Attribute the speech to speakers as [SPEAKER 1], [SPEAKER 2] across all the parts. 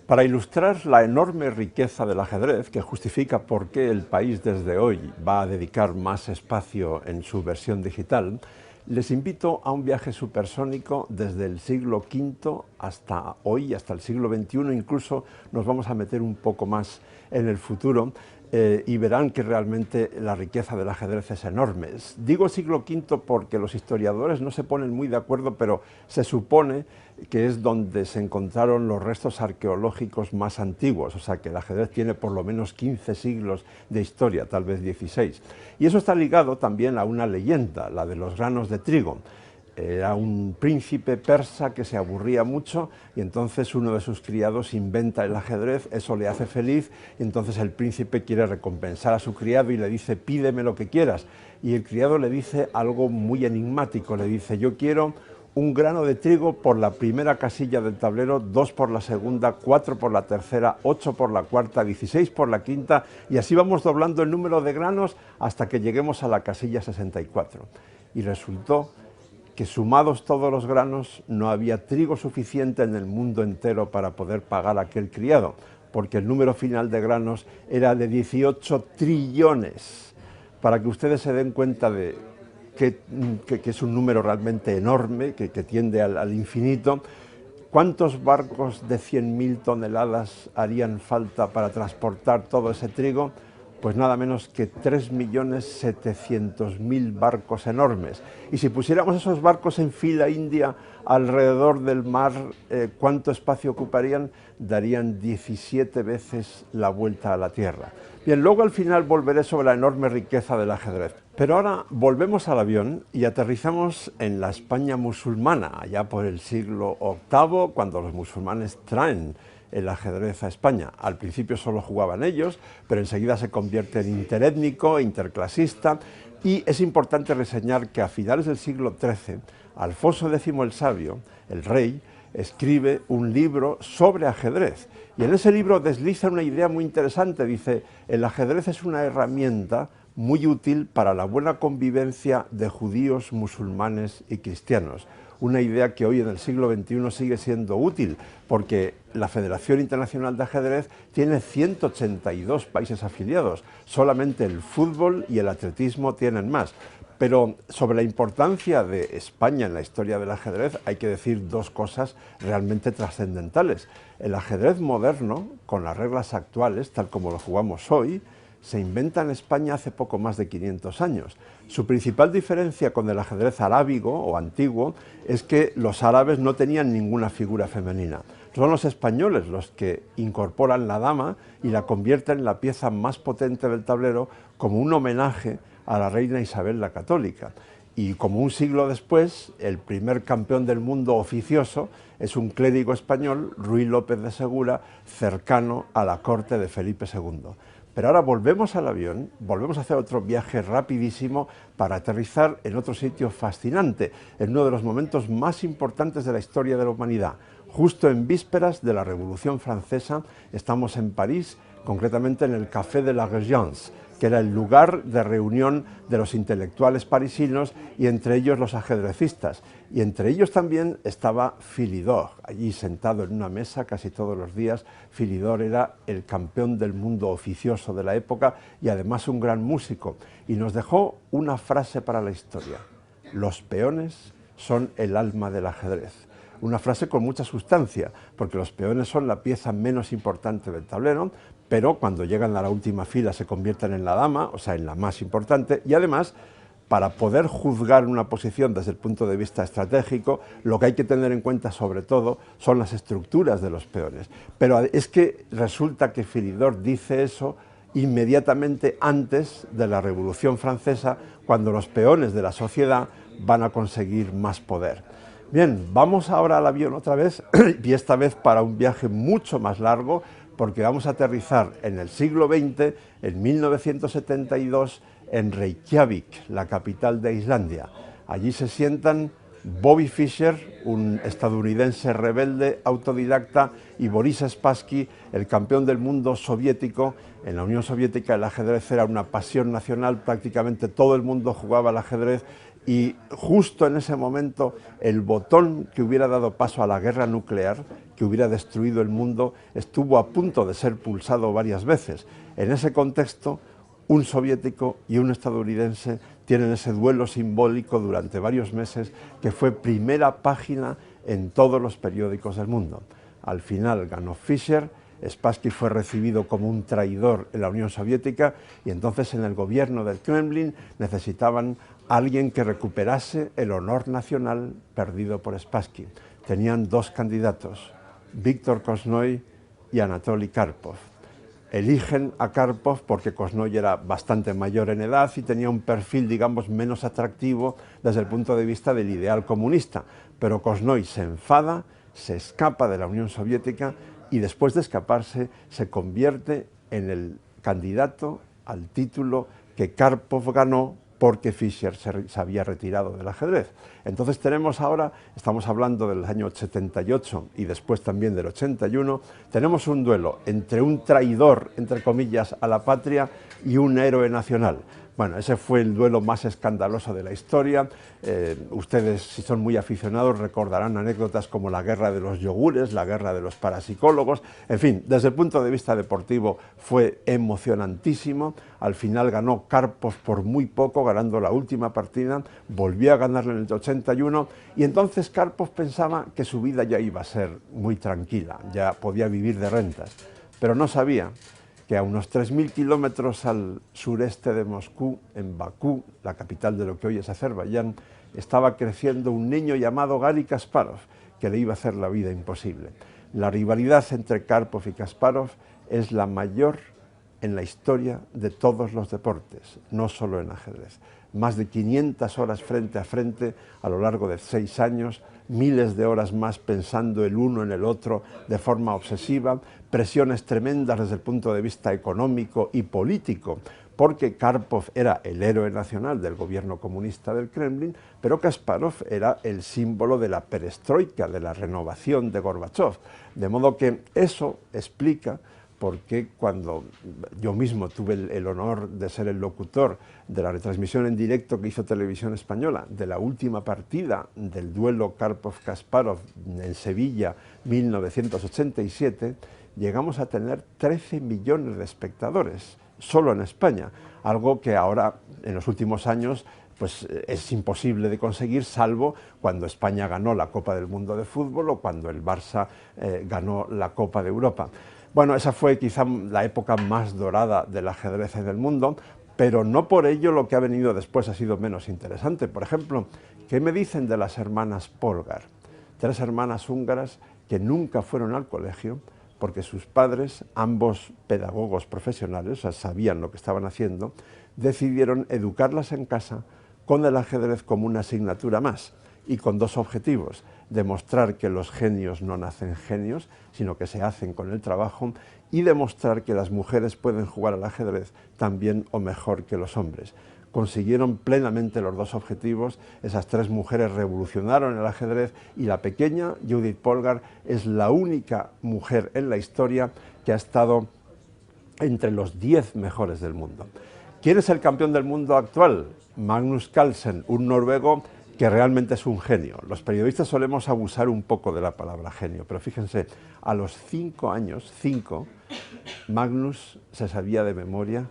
[SPEAKER 1] Para ilustrar la enorme riqueza del ajedrez, que justifica por qué el país desde hoy va a dedicar más espacio en su versión digital, les invito a un viaje supersónico desde el siglo V hasta hoy, hasta el siglo XXI, incluso nos vamos a meter un poco más en el futuro y verán que realmente la riqueza del ajedrez es enorme. Digo siglo V porque los historiadores no se ponen muy de acuerdo, pero se supone que es donde se encontraron los restos arqueológicos más antiguos, o sea que el ajedrez tiene por lo menos 15 siglos de historia, tal vez 16. Y eso está ligado también a una leyenda, la de los granos de trigo. Era un príncipe persa que se aburría mucho y entonces uno de sus criados inventa el ajedrez, eso le hace feliz y entonces el príncipe quiere recompensar a su criado y le dice pídeme lo que quieras. Y el criado le dice algo muy enigmático, le dice yo quiero un grano de trigo por la primera casilla del tablero, 2 por la segunda, 4 por la tercera, 8 por la cuarta, 16 por la quinta y así vamos doblando el número de granos hasta que lleguemos a la casilla 64. Y resultó que sumados todos los granos no había trigo suficiente en el mundo entero para poder pagar a aquel criado, porque el número final de granos era de 18 trillones. Para que ustedes se den cuenta de que es un número realmente enorme, que tiende al infinito, ¿cuántos barcos de 100.000 toneladas harían falta para transportar todo ese trigo? Pues nada menos que 3.700.000 barcos enormes. Y si pusiéramos esos barcos en fila india alrededor del mar, ¿cuánto espacio ocuparían? Darían 17 veces la vuelta a la Tierra. Bien, luego al final volveré sobre la enorme riqueza del ajedrez. Pero ahora volvemos al avión y aterrizamos en la España musulmana, allá por el siglo VIII, cuando los musulmanes traen el ajedrez a España. Al principio solo jugaban ellos, pero enseguida se convierte en interétnico, interclasista, y es importante reseñar que a finales del siglo XIII, Alfonso X el Sabio, el rey, escribe un libro sobre ajedrez, y en ese libro desliza una idea muy interesante, dice, el ajedrez es una herramienta muy útil para la buena convivencia de judíos, musulmanes y cristianos. Una idea que hoy en el siglo XXI sigue siendo útil, porque la Federación Internacional de Ajedrez tiene 182 países afiliados, solamente el fútbol y el atletismo tienen más. Pero sobre la importancia de España en la historia del ajedrez hay que decir dos cosas realmente trascendentales. El ajedrez moderno, con las reglas actuales, tal como lo jugamos hoy, se inventa en España hace poco más de 500 años. Su principal diferencia con el ajedrez arábigo o antiguo es que los árabes no tenían ninguna figura femenina. Son los españoles los que incorporan la dama y la convierten en la pieza más potente del tablero como un homenaje a la reina Isabel la Católica. Y como un siglo después, el primer campeón del mundo oficioso es un clérigo español, Ruy López de Segura, cercano a la corte de Felipe II. Pero ahora volvemos al avión, volvemos a hacer otro viaje rapidísimo para aterrizar en otro sitio fascinante, en uno de los momentos más importantes de la historia de la humanidad. Justo en vísperas de la Revolución Francesa, estamos en París, concretamente en el Café de la Régence, que era el lugar de reunión de los intelectuales parisinos y entre ellos los ajedrecistas. Y entre ellos también estaba Philidor, allí sentado en una mesa casi todos los días. Philidor era el campeón del mundo oficioso de la época y además un gran músico. Y nos dejó una frase para la historia: los peones son el alma del ajedrez. Una frase con mucha sustancia, porque los peones son la pieza menos importante del tablero, pero cuando llegan a la última fila se convierten en la dama, o sea, en la más importante, y además, para poder juzgar una posición desde el punto de vista estratégico, lo que hay que tener en cuenta sobre todo son las estructuras de los peones. Pero es que resulta que Philidor dice eso inmediatamente antes de la Revolución Francesa, cuando los peones de la sociedad van a conseguir más poder. Bien, vamos ahora al avión otra vez, y esta vez para un viaje mucho más largo, porque vamos a aterrizar en el siglo XX, en 1972, en Reykjavik, la capital de Islandia. Allí se sientan Bobby Fischer, un estadounidense rebelde, autodidacta, y Boris Spassky, el campeón del mundo soviético. En la Unión Soviética el ajedrez era una pasión nacional, prácticamente todo el mundo jugaba al ajedrez, Y justo en ese momento, el botón que hubiera dado paso a la guerra nuclear, que hubiera destruido el mundo, estuvo a punto de ser pulsado varias veces. En ese contexto, un soviético y un estadounidense tienen ese duelo simbólico durante varios meses que fue primera página en todos los periódicos del mundo. Al final ganó Fischer, Spassky fue recibido como un traidor en la Unión Soviética y entonces en el gobierno del Kremlin necesitaban alguien que recuperase el honor nacional perdido por Spassky. Tenían dos candidatos, Víctor Korchnoi y Anatoly Karpov. Eligen a Karpov porque Korchnoi era bastante mayor en edad y tenía un perfil, digamos, menos atractivo desde el punto de vista del ideal comunista, pero Korchnoi se enfada, se escapa de la Unión Soviética y después de escaparse se convierte en el candidato al título que Karpov ganó porque Fischer se había retirado del ajedrez. Entonces tenemos ahora, estamos hablando del año 78 y después también del 81, tenemos un duelo entre un traidor, entre comillas, a la patria y un héroe nacional. Bueno, ese fue el duelo más escandaloso de la historia. Ustedes, si son muy aficionados, recordarán anécdotas como la guerra de los yogures, la guerra de los parapsicólogos. En fin, desde el punto de vista deportivo fue emocionantísimo. Al final ganó Karpov por muy poco, ganando la última partida. Volvió a ganarle en el 81 y entonces Karpov pensaba que su vida ya iba a ser muy tranquila, ya podía vivir de rentas, pero no sabía que a unos 3.000 kilómetros al sureste de Moscú, en Bakú, la capital de lo que hoy es Azerbaiyán, estaba creciendo un niño llamado Gary Kasparov, que le iba a hacer la vida imposible. La rivalidad entre Karpov y Kasparov es la mayor en la historia de todos los deportes, no solo en ajedrez. Más de 500 horas frente a frente a lo largo de 6 años, miles de horas más pensando el uno en el otro de forma obsesiva, presiones tremendas desde el punto de vista económico y político, porque Karpov era el héroe nacional del gobierno comunista del Kremlin, pero Kasparov era el símbolo de la perestroika, de la renovación de Gorbachov. De modo que eso explica porque cuando yo mismo tuve el honor de ser el locutor de la retransmisión en directo que hizo Televisión Española de la última partida del duelo Karpov-Kasparov en Sevilla 1987, llegamos a tener 13 millones de espectadores, solo en España, algo que ahora, en los últimos años, pues es imposible de conseguir, salvo cuando España ganó la Copa del Mundo de Fútbol o cuando el Barça ganó la Copa de Europa. Bueno, esa fue quizá la época más dorada del ajedrez en el mundo, pero no por ello lo que ha venido después ha sido menos interesante. Por ejemplo, ¿qué me dicen de las hermanas Polgar? 3 hermanas húngaras que nunca fueron al colegio porque sus padres, ambos pedagogos profesionales, o sea, sabían lo que estaban haciendo, decidieron educarlas en casa con el ajedrez como una asignatura más y con 2 objetivos: demostrar que los genios no nacen genios, sino que se hacen con el trabajo, y demostrar que las mujeres pueden jugar al ajedrez tan bien o mejor que los hombres. Consiguieron plenamente los 2 objetivos, esas 3 mujeres revolucionaron el ajedrez y la pequeña Judith Polgar es la única mujer en la historia que ha estado entre los 10 mejores del mundo. ¿Quién es el campeón del mundo actual? Magnus Carlsen, un noruego que realmente es un genio. Los periodistas solemos abusar un poco de la palabra genio, pero fíjense, a los 5 años, Magnus se sabía de memoria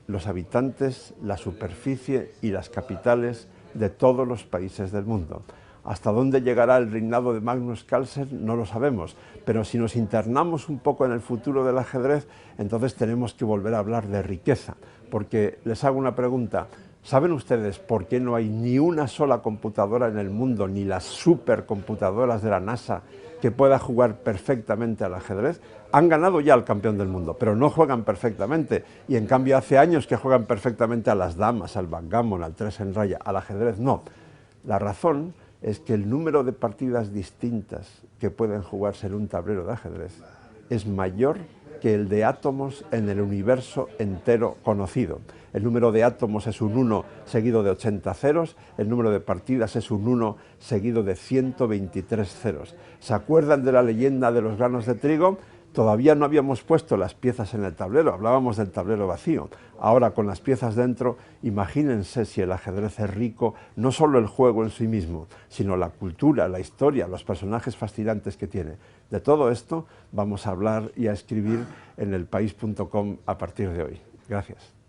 [SPEAKER 1] los habitantes, la superficie y las capitales de todos los países del mundo. Hasta dónde llegará el reinado de Magnus Carlsen no lo sabemos, pero si nos internamos un poco en el futuro del ajedrez, entonces tenemos que volver a hablar de riqueza, porque les hago una pregunta. ¿Saben ustedes por qué no hay ni una sola computadora en el mundo, ni las supercomputadoras de la NASA, que pueda jugar perfectamente al ajedrez? Han ganado ya al campeón del mundo, pero no juegan perfectamente, y en cambio hace años que juegan perfectamente a las damas, al backgammon, al 3 en raya, al ajedrez no. La razón es que el número de partidas distintas que pueden jugarse en un tablero de ajedrez es mayor que el de átomos en el universo entero conocido. El número de átomos es un 1 seguido de 80 ceros, el número de partidas es un 1 seguido de 123 ceros. ¿Se acuerdan de la leyenda de los granos de trigo? Todavía no habíamos puesto las piezas en el tablero, hablábamos del tablero vacío. Ahora, con las piezas dentro, imagínense si el ajedrez es rico, no solo el juego en sí mismo, sino la cultura, la historia, los personajes fascinantes que tiene. De todo esto vamos a hablar y a escribir en elpaís.com a partir de hoy. Gracias.